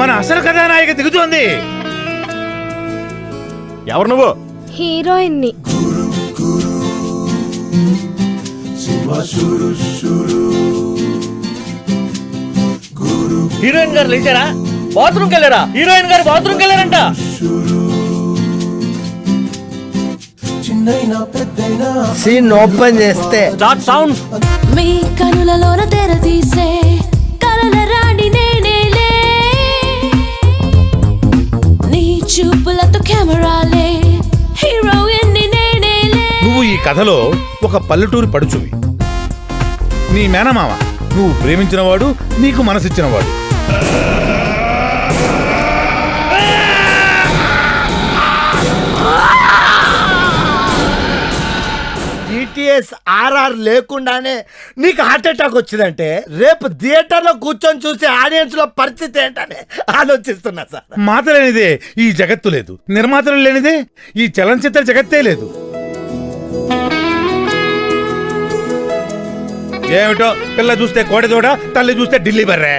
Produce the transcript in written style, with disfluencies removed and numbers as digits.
మన అసలు కథానాయిక దిగుతోంది. ఎవరు నువ్వు? హీరోయిన్ ని. హీరోయిన్ గారు లేచారా? బాత్రూమ్కి వెళ్ళారా? హీరోయిన్ గారు బాత్రూమ్కి వెళ్ళారంట. సీన్ ఓపెన్ చేస్తే స్టార్ట్ సౌండ్. మీ కనులలోన తెర తీసే కలల రాణి నేనేలే, నీ చూపులతో కెమెరాలే హీరోయిన్ నేనేలే. నువ్వు ఈ కథలో ఒక పల్లెటూరి పడుచువి. నీ మేనమామ నువ్వు ప్రేమించినవాడు, నీకు మనసిచ్చినవాడు. జిటిఎస్ ఆర్ఆర్ లేకుండానే నీకు హార్ట్ అటాక్ వచ్చిందంటే రేపు థియేటర్ లో కూర్చొని చూసే ఆడియన్స్ లో పరిస్థితి ఏంటని ఆలోచిస్తున్నా సార్. మాత లేనిదే ఈ జగత్తు లేదు, నిర్మాతలు లేనిదే ఈ చలనచిత్ర జగత్తే లేదు. ఏమిటో పిల్ల చూస్తే కోడెదోడ, తల్లి చూస్తే ఢిల్లీ బర్రే.